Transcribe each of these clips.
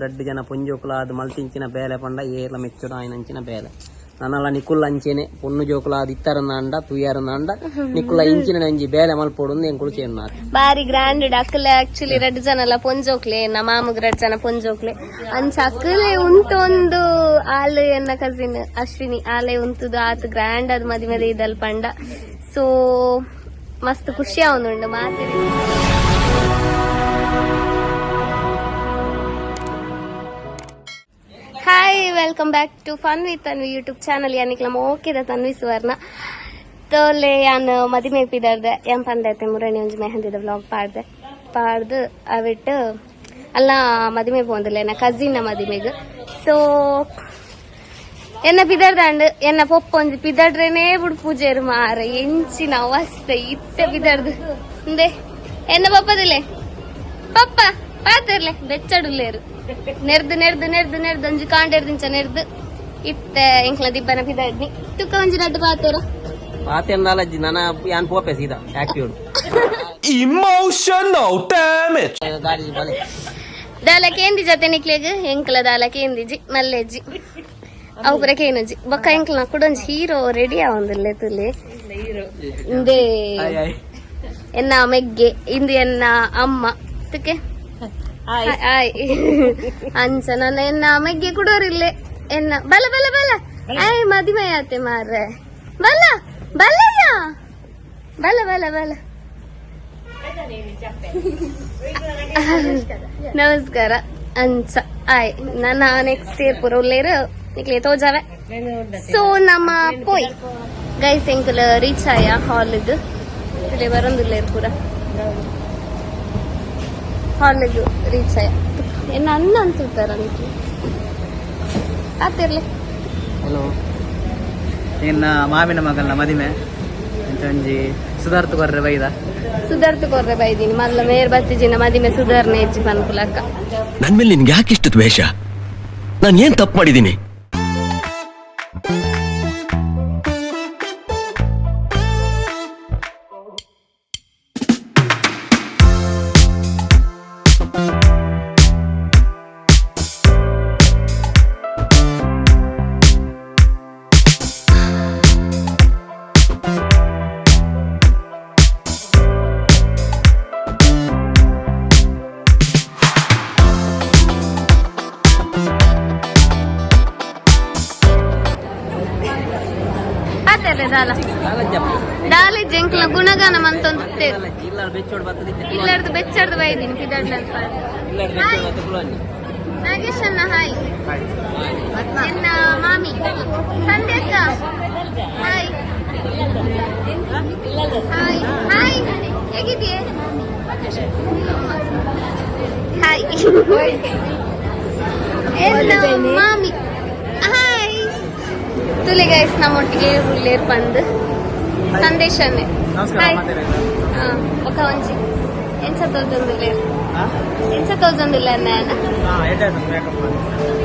రెడ్డి జన పొంజోకులాది మల్తించిన బేలే పండ ఏల మెచ్చుడు ఆయన అంచిన బేలే నన్నల నిక్కుల అంచేನೆ పొన్ను జోకులాది ఇತ್ತಾరందండ ತುಯ್ಯಾರಂದಂಡ ನಿಕ್ಕುಲ ಇಂಚಿನ ನಂಜಿ ಬೇಲೆ ಮಲ್ಪೋಡು ಎಂಕುಳು ಚೇನ್ನಾರು ಬಾರಿ ಗ್ರ್ಯಾಂಡ್ ಅಕ್ಕಲೆ ಆಕ್ಚುಲಿ ರೆಡ್ ಜನಲ್ಲ ಪೊಂಜೋಕ್ಲೆ ನಮ್ಮ ಮಾಮಗ್ ರೆಡ್ ಜನ ಪೊಂಜೋಕ್ಲೆ ಅಂಚ ಅಕ್ಕಲೆ ಉಂಟೊಂದು ಆಲೆ ಎನ್ನ ಕಸಿನ್ ಅಶ್ವಿನಿ ಆಲೆ ಉಂಟುದು ಆತ ಗ್ರ್ಯಾಂಡ್ ಅದ್ ಮದಿಮೆದ ಇದಲ್ ಪಂಡ ಸೊ ಮಸ್ತ್ ಖುಷಿ ಅವನುಂಡು ಮಾತಿರಿ. Hi welcome back to fun with Tanvi YouTube channel ಯಾನಿಕ್ಲ ಮೋಕಿದ ತನ್ವಿ ಸುವರ್ಣ ತೋಲೆ ಯಾನ್ ಮದಿಮೆ ಪಿದಾರ್ದೆ ಯಾನ್ ಪಂದೈತೆ ಮುರಣಿ ಒಂಜಿ ಮೆಹಂದಿದ ವ್ಲಾಗ್ ಪಾಡ್ದು ಅವಿಟ್ಟು ಅಲ್ಲ ಮದಿಮೆ ಪೋಂದಿಲ್ಲ ಎನ್ನ ಕಸಿನ್ನ ಮದಿಮೆಗ್ ಸೊ ಎನ್ನ ಪಿದಾರ್ದಂಡ್ ಎನ್ನ ಪೊಪ್ಪ ಒಂಜಿ ಪಿದಾಡ್ರೇನೇ ಬುಡ್ ಪೂಜೆರು ಮಾರ ಎಂಚಿನ ಅವಸ್ಥೆ ಇತ್ತೆ ಪಿದಾರ್ದು ಇಂದೆ ಎನ್ನ ಪಪ್ಪದಿಲೆ ಪಪ್ಪ ಪಾತಿರ್ಲೆ ಬೆಚ್ಚಡುಲ್ಲೇರು ನೆರ್ದು ನೆರ್ದು ನೆರ್ದು ನೆರ್ದು ಒಂಜಿ ಕಾಂಡೆರ್ದಿಂಚ ನೆರ್ದು ಇತ್ತೆ ಎಂಕ್ಲ ದಿಬ್ಬನ ಪಿದಾಡ್ನಿ ತುಕ್ಕ ಒಂಜಿ ನಡ್ಡು ಪಾತೋರ ಪಾತೆಂದಾಲಜ್ಜಿ ನನ ಯಾನ್ ಪೋಪೆ ಸೀದಾ ಆಕ್ಟಿವ್ emotional damage ಗಾಡಿ ಬಲೆ ದಾಲಕೇಂದಿ ಜೊತೆ ನಿಕ್ಲೆಗ್ ಎಂಕ್ಲ ದಾಲಕೇಂದಿಜಿ ಮಲ್ಲೆಜ್ಜಿ ಅವು ಪುರ ಕೇನುಜಿ ಬೊಕ್ಕ ಎಂಕ್ಲ ಕುಡೊಂಜಿ ಹೀರೋ ರೆಡಿ ಆವಂದಿಲ್ಲೆ ತುಲಿ ಇಂದೆ ಎನ್ನ ಮೆಗ್ಗೆ ಇಂದು ಎನ್ನ ಅಮ್ಮ ತುಕ್ಕೆ ಆಯ್ ಅಂಚ ನನ್ನ ಎನ್ನ ಮೆಗ್ಗೆ ಕುಡೋರಿಲ್ಲೆ ಎನ್ನ ಬಲ ಬಲ ಬಲ ಆಯ್ ಮದಿಮೆ ಆತೆ ಮಾರ್ರೆ ಬಲ ಬಲಯ್ಯ ಬಲ ಬಲ ಬಲ ನಮಸ್ಕಾರ ಅಂಚ ಆಯ್ ನನ್ನ ನೆಕ್ಸ್ಟ್ ಇಯರ್ ಪೂರ ಉಳ್ಳೇರು ನಿಕ್ಲೆ ತೋಜಾವೆ ಸೊ ನಮ್ಮ ಪೋಯ್ ಗೈಸ್ ಎಂಕಲ್ ರೀಚ್ ಆಯ ಹಾಲ್ಗ್ ಇಲ್ಲಿ ಬರೋದಿಲ್ಲೇರು ಪೂರ ಹಾಲ್ಗ್ ರೀಚ್ ಆಯ ಎನ್ನ ಅನ್ನ ಅಂತಿರ್ತಾರ ನಿಕ್ಲೆ ಆತಿರ್ಲಿ ಹಲೋ ನಿನ್ನ ಮಾವಿನ ಮಗನ ಮದಿಮೆ ಒಂಜಿ ಸುಧಾರ್ಥ ಕೊರ್ರೆ ಬೈದ ಸುಧಾರ್ಥ ಕೊರ್ರೆ ಬೈದೀನಿ ಮೊದ್ಲ ಮೇರ್ ಬತ್ತಿಜಿನ ಮದಿಮೆ ಸುಧಾರಣೆ ಹೆಚ್ಚಿ ಪನ್ಪುಲಕ್ಕ ನನ್ ಮೇಲೆ ನಿನ್ಗೆ ಯಾಕೆ ಇಷ್ಟು ದ್ವೇಷ? ನಾನು ಏನ್ ತಪ್ಪು ಮಾಡಿದ್ದೀನಿ? ದಾಲಿ ಜಂಕ್ಲ ಗುಣಗಾನ ಮಂತೊಂದು ಇಲ್ಲರ್ದು ಬೆಚ್ಚರ್ದು ಬೈದೀನಿ ಪಿದಾಡ್ ನಾಗೇಶ್ ಅಣ್ಣ ಹಾಯ್ ಎನ್ನ ಮಾಮಿ ಸಂಧ್ಯಕ್ಕ ಹಾಯ್ ಹಾಯ್ ಹಾಯ್ ಹೇಗಿದೆಯೇ ಹಾಯ್ ಎನ್ನ ಮಾಮಿ ಹಾಯ್ ತುಲೆ ಗೈಸ್ ನಮ್ಮೊಟ್ಟಿಗೆ ಉಳ್ಳೇರ್ ಬಂದು ಸಂದೇಶನೇ ಹಾಯ್ ఒక ಒಂಜಿ ಎಂಚ ತೋಜೊಂದಿಲ್ಲ ನಾನು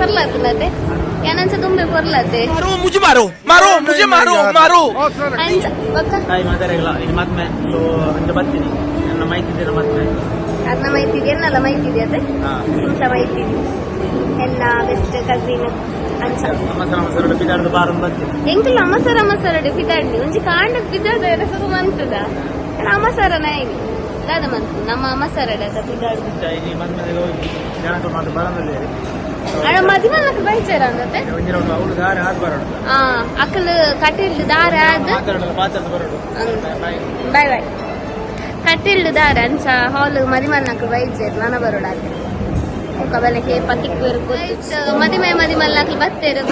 ಪರ್ಲತ್ತೆ ಏನಂಚ ತುಂಬೆ ಪರ್ಲತ್ತೆ ಅಂಚ ಬಕ್ಕ ಅದನ್ನ ಮೈತಿದ್ದೆ ಎನ್ನಲ್ಲ ಮೈತಿದ್ದೆ ಅದೇ ಇಂತ ಮೈತಿದ್ದೆ ಎಲ್ಲ ಬೆಸ್ಟ್ ಕಸಿನ್ ಅಂಚ ಎಂಕಲ್ಲ ಅಮ್ಮಸರಡು ಪಿದಾಡ್ನಿ ಒಂಜಿ ಕಾಂಡ ಪಿದಾಡ ಹೆಸರು ಮಂತದ ಅಮ್ಮಸರ ನಾಯಿನಿ ದಾದ ಮಂತು ನಮ್ಮ ಅಮ್ಮಸರಡ ಪಿದಾಡು ಅಣ್ಣ ಮದಿಮಲ್ಲಕ ಬೈಚಾರ ಅಂದತೆ ಅಕ್ಕಲ್ ಕಟ್ಟಿಲ್ದು ದಾರ ಆದ ಬಾಯ್ ಬಾಯ್ ಕಟ್ಟಿಲ್ದು ದಾರ ಅಂಚ ಹಾಲ್ ಮದಿಮಲ್ಲಕ ಬೈಚೇರು ನನ್ನ ಬರೋಡಾದ ఒక వాళ్ళకి పక్కికి వరకు మదిమే మదిమల్లాకి బత్తేరు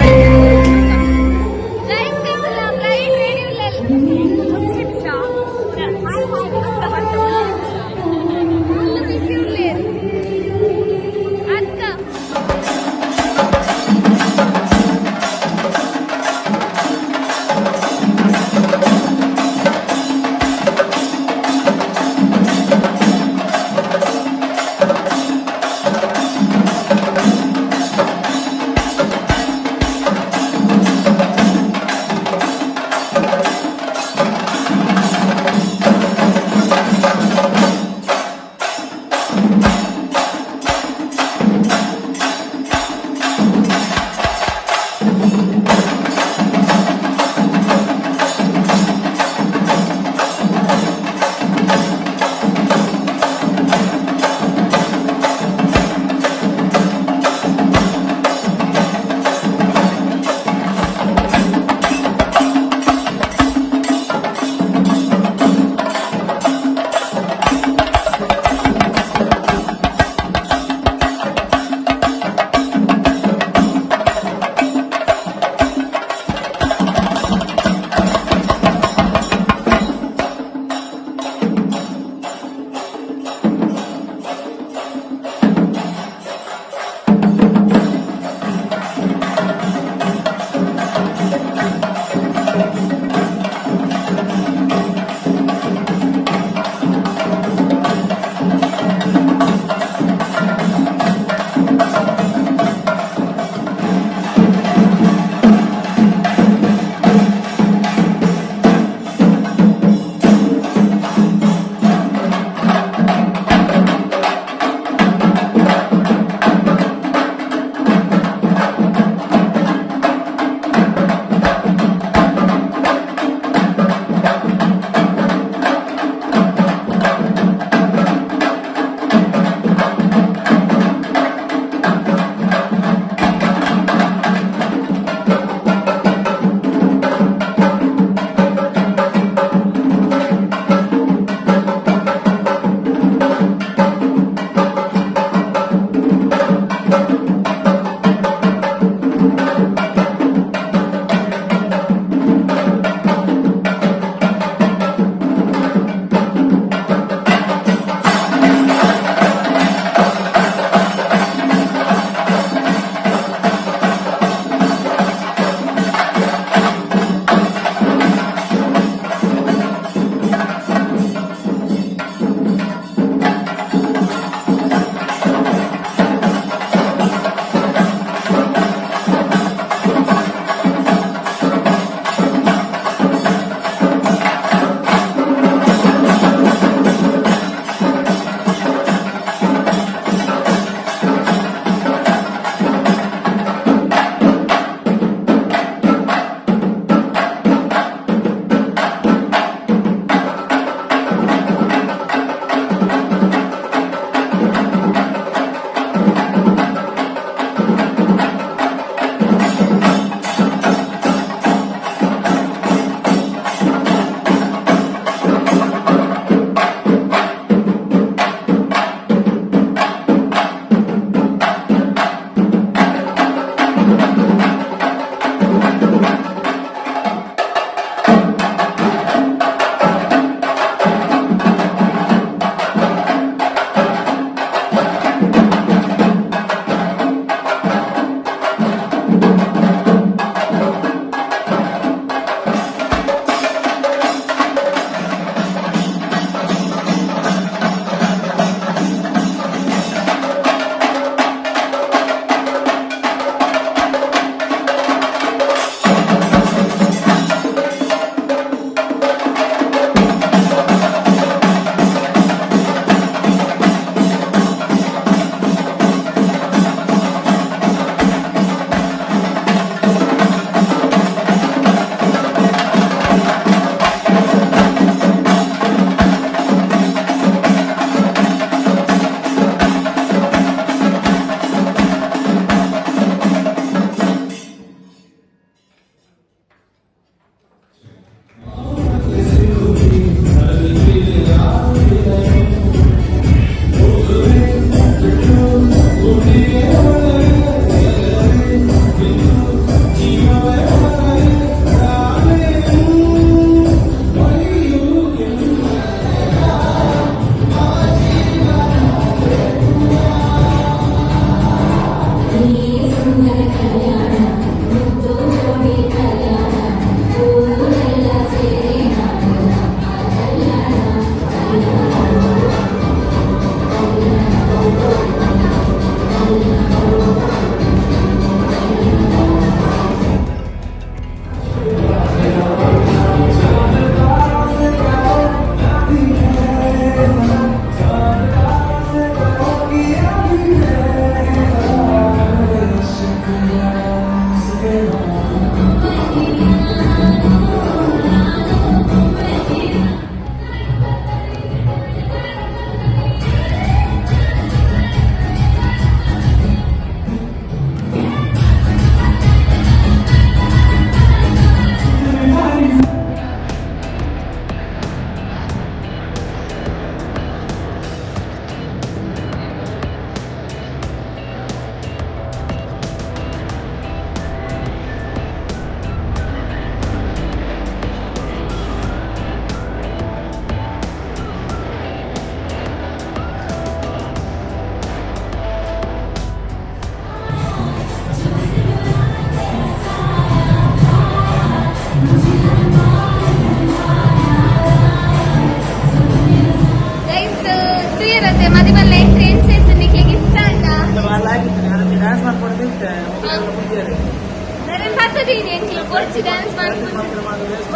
దీని ఎంకలు పొడిచి డాన్స్ ಮಾಡ್ಕೊಂಡು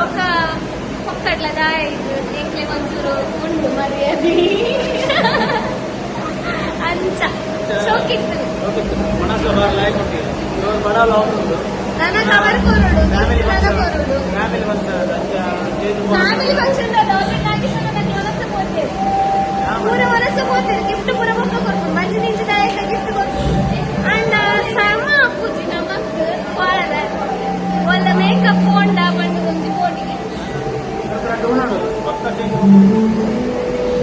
ఒక పక్కట్ల దాయి ఎంకలే మంచూరు ఉండు మరి అది ಅಂಚ ಶೋಕಿತ್ತು ನನ್ನ ಕವರ್ ಕೊರಡು ನನ್ನ ಕೊರಡು ಫ್ಯಾಮಿಲಿ ಫಂಕ್ಷನ್ ಪೂರ ವರಸ ಹೋಗ್ತಾರೆ ಗಿಫ್ಟ್ ಪೂರ ಮಕ್ಕಳು ಕೊಡ್ತು ಮಂಜು ನಿಂಚಿದಾಯಕ ಗಿಫ್ಟ್ ಕೊಡ್ತು ಅಂಡ್ ಸಮ ಅಪ್ಪುಜಿ ನಮ್ಮಕ್ಕ ಬಾಳದ ಒಳ್ಳೆ ಮೇಕಪ್ ಹೊಂಡ ಬಂದು ಒಂದು ಫೋನಿಗೆ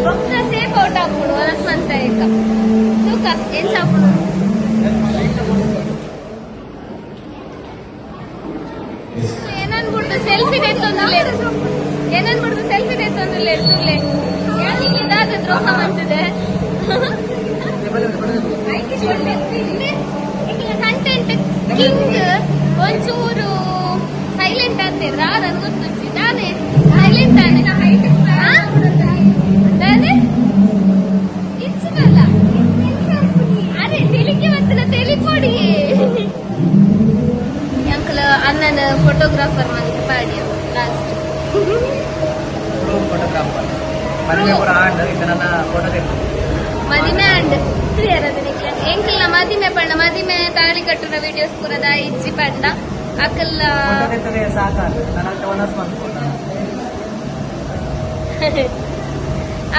ಒಕ್ಕ ಸೇಫ್ ಔಟ್ ಹಾಕ್ಬಿಡು ವರಸ್ ಅಂತ ಈಗ ತೂಕ ಏನ್ ಸಾಕ್ಬಿಡು ಏನನ್ಬಿಡ್ತು ಸೆಲ್ಫಿ ತೆತ್ತೊಂದಿಲ್ಲೇರು ಏನನ್ಬಿಡ್ತು ಸೆಲ್ಫಿ ತೆತ್ತೊಂದಿಲ್ಲೇರು ತುಳ್ಳೆ ಯಾಕೆ ಇದಾದ ದ್ರೋಹ ಬಂದಿದೆ ಕಂಟೆಂಟ್ ಕಿಂಗ್ ಒಂಚೂರು ಸೈಲೆಂಟ್ ಆಗ್ತೇವೆ ರಾದ ಗೊತ್ತು ತಾನೇ ಸೈಲೆಂಟ್ ತಾನೆ ಇನ್ಸಿಗಲ್ಲ ಅದೇ ತೆಲಿಕೆ ಮತ್ತಿನ ತೆಲಿಕೊಡಿ ಅಂಕಲ್ ಅಣ್ಣನ ಫೋಟೋಗ್ರಾಫರ್ ಮನೆಗೆ ಪಾಡಿ ಲಾಸ್ಟ್ ಮದಿಮೆ ಅಂಡ್ ಕ್ಲಿಯರ್ ಅದ ಎಂಕಲ್ನ ಮದಿಮೆ ಪಂಡ ಮದಿಮೆ ತಾಳಿ ಕಟ್ಟುನ ವಿಡಿಯೋಸ್ ಪೂರದ ಇಜ್ಜಿ ಪಂಡ ಅಕಲ್ಲ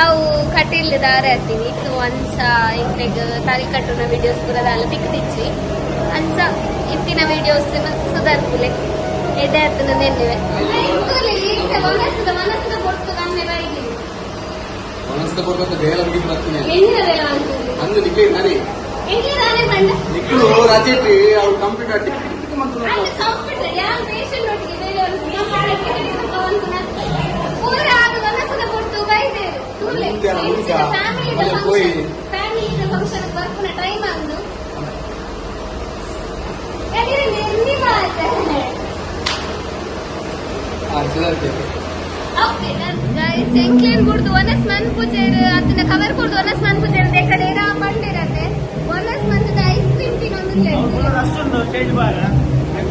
ಅವು ಕಟ್ಟಿಲ್ಲ ದಾರ ಹತ್ತೀನಿ ಸೊ ಅಂಚ ಇಂಕ್ಲೆಗ್ ತಾಳಿ ಕಟ್ಟುನ ವಿಡಿಯೋಸ್ ಪೂರದ ಅಲ್ಲ ತಿಕ್ಕಿಚ್ಚಿ ಅಂಚ ಇತ್ತಿನ ವಿಡಿಯೋಸ್ ಸುಧಾರಿಸಿಲೆ ಎಡೆ ಹತ್ತಿನ ನೆನ್ನಿವೆ ಮನಸ್ಸಿನ ಕೊಟ್ಟು ನನ್ನೆ ಬೈಲಿ ಫ್ಯಾಮಿಲಿ ಫಂಕ್ಷನ್ ಬರ್ಪುನ ಟೈಮ್ ಅಂದು ಎಂಕ್ಲೇನ್ ಬಿಡ್ದು ಒನಸ್ ಮನ್ ಪೂಜೆರ್ ಅದನ್ನ ಕವರ್ ಕೊಡ್ದು ಒನಸ್ ಮನ್ ಪೂಜೆರ್ ಕಡೆ ಬಂದಿರತ್ತೆ ಒನಸ್ ಮಂತ್ ಐಸ್ ಕ್ರೀಮ್ ತಿನ್ನೊಂದು ಅಷ್ಟೊಂದು ಸ್ಟೇಜ್ ಬಾರ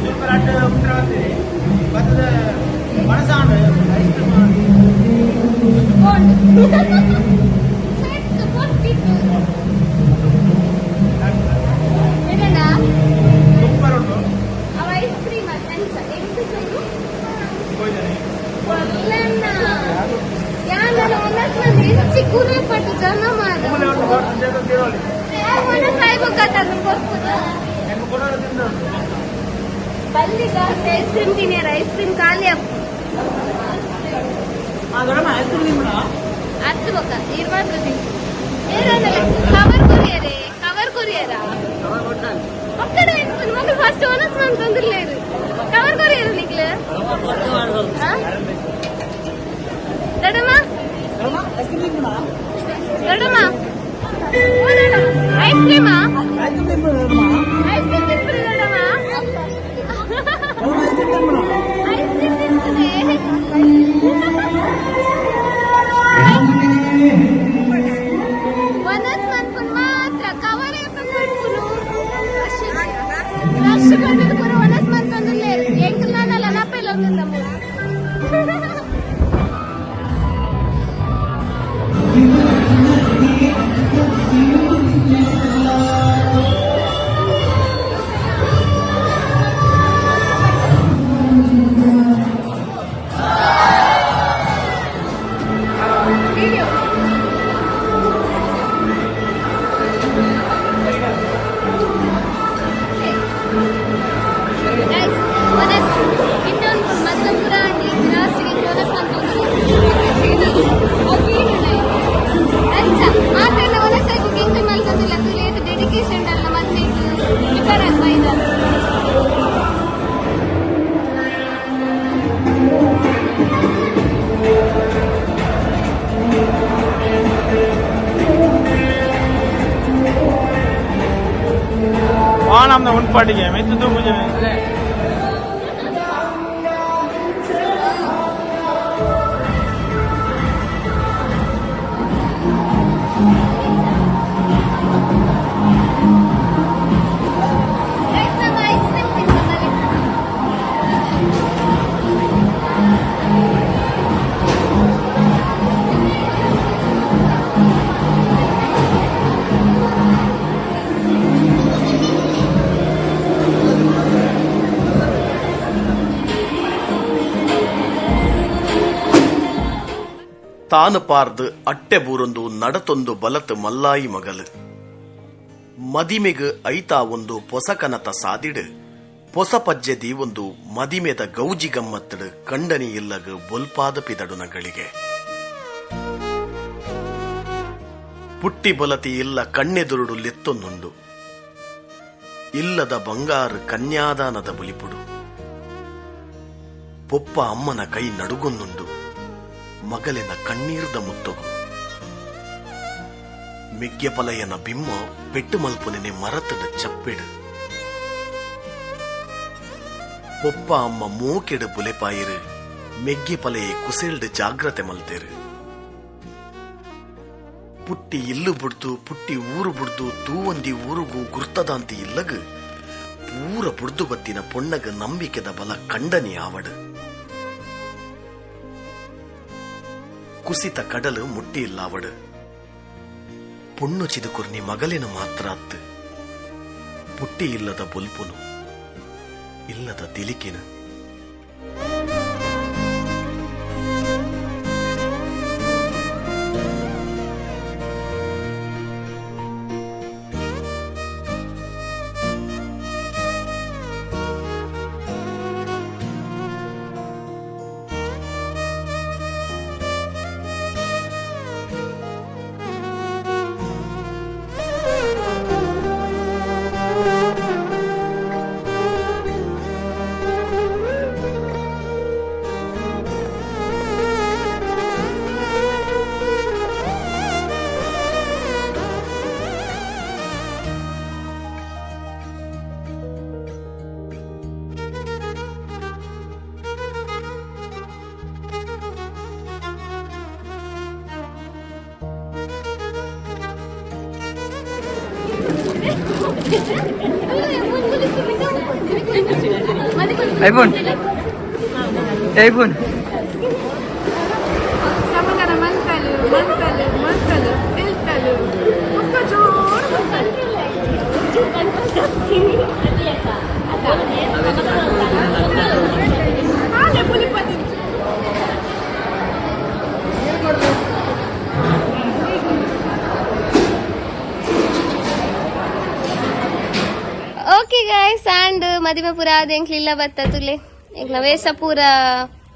ಸೂಪರ್ ಅಡ್ಡ ಉಂಟೆ ಬರ್ತದ ಮನಸಾಂಡ ಐಸ್ ಕ್ರೀಮ್ ಸೂಪರ್ ಉಂಟು ಅವ ಐಸ್ ಕ್ರೀಮ್ ಅಂತ ಹೆಚ್ಚಿ ಕುರಿಪಟ್ಟು ಜನ ಬಲ್ಲಿ ಜಾಸ್ತಿ ಐಸ್ ಕ್ರೀಮ್ ತಿನ್ಯಾರ ಐಸ್ ಕ್ರೀಮ್ ಖಾಲಿ ಹತ್ತು ಬೊಕ್ಕ ನೀರ್ ಮಾತ್ರ ಕವರ್ ಕೊರಿಯರ ಒಕ್ಕಡೆ ಮಗಳು ಫಸ್ಟ್ ಓನಸ್ ನಾನು ತೊಂದಿರ್ಲೇರು ಕವರ್ ಕೊರಿಯರ ನಿಕ್ಲೆ ದೊಡ್ಡಮ್ಮ ದೊಡ್ಡಮ್ಮ ಐಸ್ ಕ್ರೀಮಾ ಐಸ್ ಕ್ರೀಮ್ ತಿನ್ಬಿಡಿ ದೊಡ್ಡಮ್ಮ ಐಸ್ ಕ್ರೀಮ್ ತಿನ್ತದೆ ಒನಸ್ ಮನ್ಪುನ್ ಮಾತ್ರ ಕವರ್ ಮಾಡ್ಪುನು ರಶ್ ಬಂದಿದ್ದು ಕೂಡ ಒನಸ್ ಮನ್ಪಂದಿಲ್ಲ ಎಂಕಲ್ ನಾನಲ್ಲ ನಪ್ಪೆಲ್ಲ ಒಂದಿಲ್ಲ ಡೆಡಿಕೇಶನ್ ಅಲ್ಲ ಮತ್ತೆ ನಮ್ದು ಉಂಟ್ಪಾಟಿಗೆ ಮೆಚ್ಚು ಪೂಜೆ ತಾನು ಪಾರ್ದು ಅಟ್ಟೆ ಬೂರೊಂದು ನಡತೊಂದು ಬಲತ್ ಮಲ್ಲಾಯಿ ಮಗಲು ಮದಿಮೆಗ್ ಐತಾ ಒಂದು ಪೊಸಕನತ ಸಾದಿಡು ಪೊಸ ಪಜ್ಜೆದಿ ಒಂದು ಮದಿಮೆದ ಗೌಜಿ ಗಮ್ಮತ್ತಡು ಕಂಡನಿ ಇಲ್ಲಗ ಬೊಲ್ಪಾದ ಪಿದಡುನಗಳಿಗೆ ಪುಟ್ಟಿ ಬೊಲತಿ ಇಲ್ಲ ಕಣ್ಣೆದುರುಡು ಲೆತ್ತೊಂದುಂಡು ಇಲ್ಲದ ಬಂಗಾರು ಕನ್ಯಾದಾನದ ಬುಲಿಪುಡು ಪೊಪ್ಪ ಅಮ್ಮನ ಕೈ ನಡುಗೊಂದುಂಡು ಮಗಲಿನ ಕಣ್ಣೀರ್ದ ಮುತ್ತೊಗು ಮಿಗ್ಗೆಪಲಯನ ಬಿಮ್ಮ ಪೆಟ್ಟು ಮಲ್ಪುನೆನೆ ಮರತದ ಚಪ್ಪೆಡು ಪೊಪ್ಪ ಅಮ್ಮ ಮೂಕೆಡು ಬುಲೆಪಾಯಿರು ಮೆಗ್ಗೆಪಲೆಯೇ ಕುಸೆಲ್ಡು ಜಾಗ್ರತೆ ಮಲ್ತೇರು ಪುಟ್ಟಿ ಇಲ್ಲು ಬುಡ್ದು ಪುಟ್ಟಿ ಊರು ಬುಡ್ದು ತೂವೊಂದಿ ಊರುಗೂ ಗುರ್ತದಾಂತಿ ಇಲ್ಲಗ ಪೂರ ಬುಡ್ದು ಬತ್ತಿನ ಪೊಣ್ಣಗ ನಂಬಿಕೆದ ಬಲ ಕಂಡನಿ ಆವಡು ಕುಸಿತ ಕಡಲು ಮುಟ್ಟಿ ಇಲ್ಲಾವಡು ಪುಣ್ಣು ಚಿದುಕುರ್ನಿ ಮಗಲಿನ ಮಾತ್ರ ಅತ್ತು ಪುಟ್ಟಿ ಇಲ್ಲದ ಬೊಲ್ಪುನು ಇಲ್ಲದ ತಿಲಿಕೆನು iPhone Samagara mantalu teltalu ఒక్క జోరు ఆలే పులిపతి ಓಕೆ ಗೈಸ್ ಅಂಡ್ ಮದಿಮೆ ಪೂರ ಆದ ಎಂಕ್ಲಿಲ್ಲ ಬತ್ತ ತುಲೆ ಎಂಕ್ಲ ವೇಷ ಪೂರ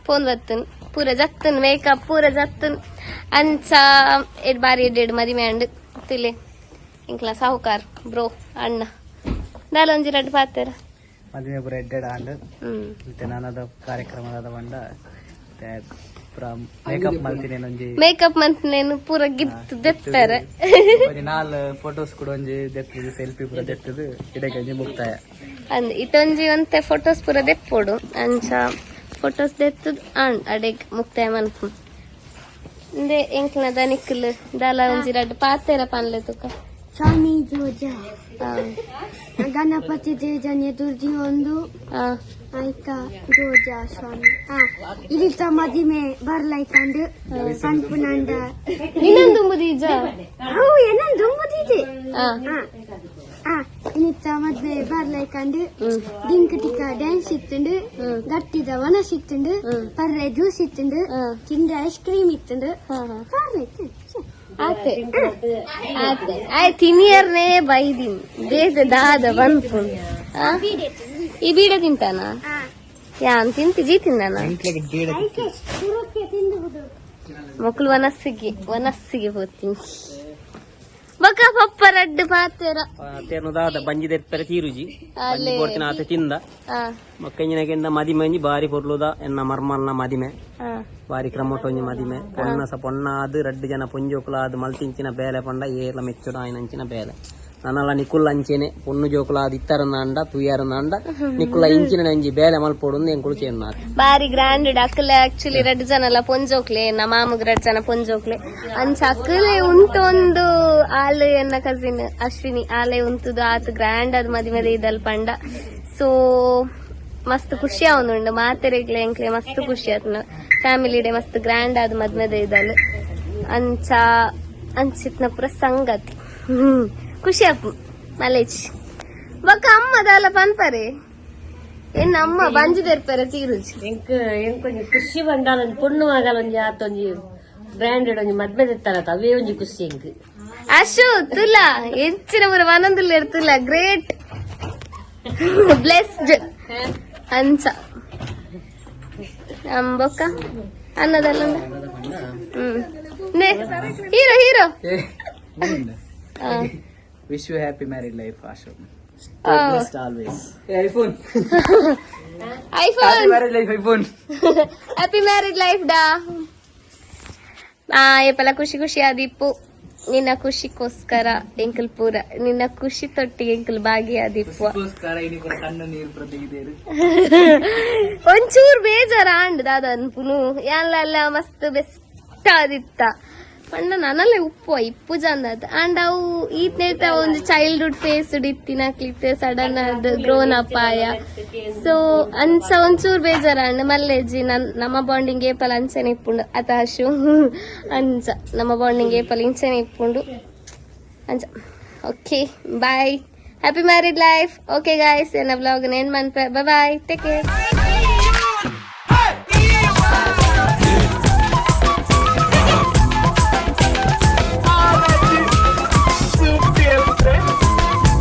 ಫೋನ್ ಬತ್ತನ್ ಪೂರ ಜತ್ತನ್ ಮೇಕಪ್ ಪೂರ ಜತ್ತನ್ ಅಂಚ ಎಡ್ ಬಾರಿ ಎಡ್ಡೆಡ್ ಮದಿಮೆ ಅಂಡ್ ತುಲೆ ಎಂಕ್ಲ ಸಾಹುಕಾರ್ ಬ್ರೋ ಅಣ್ಣ ದಾಲ ಒಂಜಿ ರಡ್ಡು ಪಾತೆರ ಮದುವೆ ಪೂರ ಎಡ್ಡೆಡ್ ಆಂಡ್ ಮತ್ತೆ ನಾನದ ಕಾರ್ಯಕ್ರಮದ ಬಂಡ ಮೇಕಪ್ ಮಲ್ತಿನೇನು ಒಂಜಿ ಮೇಕಪ್ ಮಂತ್ನೇನು ಪೂರ ಗಿಫ್ಟ್ ದೆತ್ತಾರೆ ಒಂಜಿ ನಾಲ್ ಫೋಟೋಸ್ ಕೂಡ ಒಂಜಿ ದೆತ್ತದು ಸೆಲ್ಫಿ ಪೂರ ದೆತ್ತದು ಇಡಕ್ಕೆ ಒಂಜಿ ಮುಕ್ತಾಯ ಅಂದ್ ಇತ್ತೊಂಜಿ ಒಂತೆ ಫೋಟೋಸ್ ಪೂರ ದೆಪ್ಪೋಡು ಅಂಚ ಫೋಟೋಸ್ ದೆತ್ತದು ಅಂಡ್ ಅಡೆಗ್ ಮುಕ್ತಾಯ ಮನ್ಪು ಇಂದೆ ಎಂಕ್ಲ ದನಿಕ್ಲು ದಾಲ ಒಂಜಿ ರಡ್ಡು ಪಾತೆರ ಪನ್ಲೆ ತುಕ ಶಾನಿ ಜೋಜ ಗಣಪತಿ ದೇಜನೆ ದುರ್ಜಿ ಒಂದು ಆಯ್ತಾ ಜೋಜ ಶಾನಿ ಇಲ್ಲಿತ ಮದಿಮೆ ಬರ್ಲೈಕಂಡು ಪನ್ಪುನಂಡ ಇನ್ನೊಂದು ಮುದೀಜ ಅವು ಏನೊಂದು ಮುದಿದೆ ಇನ್ನಿತ್ತ ಮದ್ವೆ ಬರ್ಲೈಕಂಡು ಡಿಂಕ್ ಟಿಕ ಡ್ಯಾನ್ಸ್ ಇತ್ತುಂಡು ಗಟ್ಟಿದ ವನಸ್ ಇತ್ತುಂಡು ಪರ್ರೆ ಜ್ಯೂಸ್ ಇತ್ತುಂಡು ಕಿಂದ ಐಸ್ ಕ್ರೀಮ್ ಇತ್ತುಂಡು ಬರ್ಲೈತೆ ಆತೆ ಆಯ್ ತಿನಿಯರ್ನೇ ಬೈದಿನ್ ಬೇದ ದಾದ ಬಂತು ಈ ಬೀಡ ತಿಂತಾನ ಯಾನ್ ತಿಂತಿ ಜೀ ತಿಂದಾನ ಮಕ್ಕಳು ವನಸ್ಸಿಗೆ ಹೋಗ್ತೀನಿ ಬಕ ಪಪ್ಪ ರಡ್ಡು ಪಾತೆರ ತೇರ್ನದಾದ ಬಂಜಿ ದೆಪ್ಪರೆ ತೀರುಜಿ ಕೊಡ್ತಿನ ಆತ ತಿಂದ ಮಕ್ಕಂಜಿನಕೆಂದ ಮದಿಮೆ ಒಂಜಿ ಬಾರಿ ಪೊರ್ಲುದ ಎನ್ನ ಮರ್ಮಲ್ನ ಮದಿಮೆ ಬಾರಿ ಕ್ರಮೋಟ ಒಂಜಿ ಮದಿಮೆ ಪೊಣ್ಣಾದ್ ರಡ್ಡು ಜನ ಪೊಂಜೋಕುಲಾದ್ ಮಲ್ತಿಂಚಿನ ಬೇಲೆ ಪಂಡ ಏರ್ಲ ಮೆಚ್ಚುಡ ಆಯ್ನಂಚಿನ ಬೇಲೆ ನನ್ನಲ್ಲ ನಿಕುಲ್ ಅಂಚೆನೆ ಪೊಣ್ಣು ಜೋಕುಲಾದ್ ಇತ್ತರನಾಂಡ ತುಯ್ಯಾರನಾಂಡ ನಿಕುಲ್ಲ ಇಂಚಿನ ಒಂಜಿ ಬೇಲೆ ಮಲ್ಪೋಡು ಎಂಕುಳು ಚೇನ್ನ ಬಾರಿ ಗ್ರ್ಯಾಂಡ್ ಅಕ್ಕಲೆ ಆಕ್ಚುಲಿ ರಡ್ಡು ಜನ ಎಲ್ಲ ಪೊಂಜೋಕ್ಲೆ ನಮ್ಮ ಮಾಮಗ್ ರಡ್ಡು ಜನ ಪೊಂಜೋಕ್ಲೆ ಅಂಚ ಅಕ್ಕಲೆ ಉಂಟೊಂದು ಆಲೆ ಎನ್ನ ಕಸಿನ್ ಅಶ್ವಿನಿ ಆಲೆ ಉಂಟುದು ಆತ ಗ್ರ್ಯಾಂಡ್ ಅದ್ ಮದಿಮೆದ ಇದಲ್ ಪಂಡ ಸೊ ಮಸ್ತ್ ಖುಷಿ ಆವೊಂದುಂಡು ಮಾತೆರೆಗ್ಲೆ ಎಂಕ್ಲೆ ಮಸ್ತ್ ಖುಷಿ ಆತನ ಫ್ಯಾಮಿಲಿ ಡೇ ಮಸ್ತ್ ಗ್ರ್ಯಾಂಡ್ ಆದ್ ಮದ್ಮೆದ ಇದಲ್ ಅಂಚ ಅಂಚಿತ್ನ ಪೂರ ಸಂಗತಿ ಖುಷಿ ಆಪು ಮಲೇಜ್ ಬೊಕ್ಕ ಅಮ್ಮದಲ್ಲ ಪನ್ಪರೆ ಎನ್ನ ಅಮ್ಮ ಬಂಜಿದೆರ್ಪೆರ ತೀರುಜಿ ಎಂಕೊಂಜಿ ಖುಷಿ ಬಂಡಾಲ ಪೊಣ್ಣು ಮಗಲ ಒಂಜಿ ಆತೊಂಜಿ ಬ್ರಾಂಡೆಡ್ ಒಂಜಿ ಮದ್ಮೆ ತೆತ್ತನತ ಅವೇ ಒಂಜಿ ಖುಷಿ ಎಂಕ್ ಅಶು ತುಲ ಹೆಚ್ಚಿನ ಪೂರ ಮನಂದುಲ್ಲ ಇರ್ತಲ್ಲ ಗ್ರೇಟ್ ಬ್ಲೆಸ್ಡ್ ಅಂಚ ಬೊಕ್ಕ ಅನ್ನದಲ್ಲ hero hero wish you happy married life Ashu always iPhone iPhone happy married life ಡಾ ಏಪಲ ಖುಷಿ ಖುಷಿ ಆದಿಪ್ಪು ನಿನ್ನ ಖುಷಿಗೋಸ್ಕರ ಎಂಕಲ್ ಪೂರ ನಿನ್ನ ಖುಷಿ ತೊಟ್ಟಿಗೆ ಎಂಕಲ್ ಭಾಗಿಯಾದಿಪ್ಪು ಕಣ್ಣು ನೀರು ಪ್ರತಿಗಿದ್ದೇರು ಒಂಚೂರು ಬೇಜಾರ ಅಂಡ್ ದಾದ ಅನ್ಪುನು ಎಲ್ಲ ಮಸ್ತ್ ಬೆಸ್ಟ್ ಆದಿತ್ತ ಪಂಡ ನನ್ನಲ್ಲೇ ಉಪ್ಪು ಇಪ್ಪು ಚಂದ ಅಂಡ್ ಅವು ಈತ ಒಂದು ಚೈಲ್ಡ್ಹುಡ್ ಫೇಸ್ ಇತ್ತಿನಕ್ಲಿತ್ತೆ ಸಡನ್ ಅದು ಗ್ರೋನ್ ಅಪ್ ಆಯ ಸೊ ಅನ್ಸ ಒಂಚೂರು ಬೇಜಾರ ಅಂಡ್ ಮಲ್ಲೆಜ್ಜಿ ನಮ್ಮ ಬಾಂಡಿಂಗ್ ಏಪಲ್ ಅಂಚನೆ ಇಪ್ಪುಂಡು ಅತಾಶು ಅಂಚ ನಮ್ಮ ಬಾಂಡಿಂಗ್ ಏಪಲ್ ಇಂಚನೆ ಇಪ್ಪುಂಡು ಅಂಚ okay bye happy married life okay guys ನನ್ನ ಬ್ಲಾಗ್ ಏನ್ ಮನ್ಪ ಬಾಯ್ ಟೇಕ್ ಕೇರ್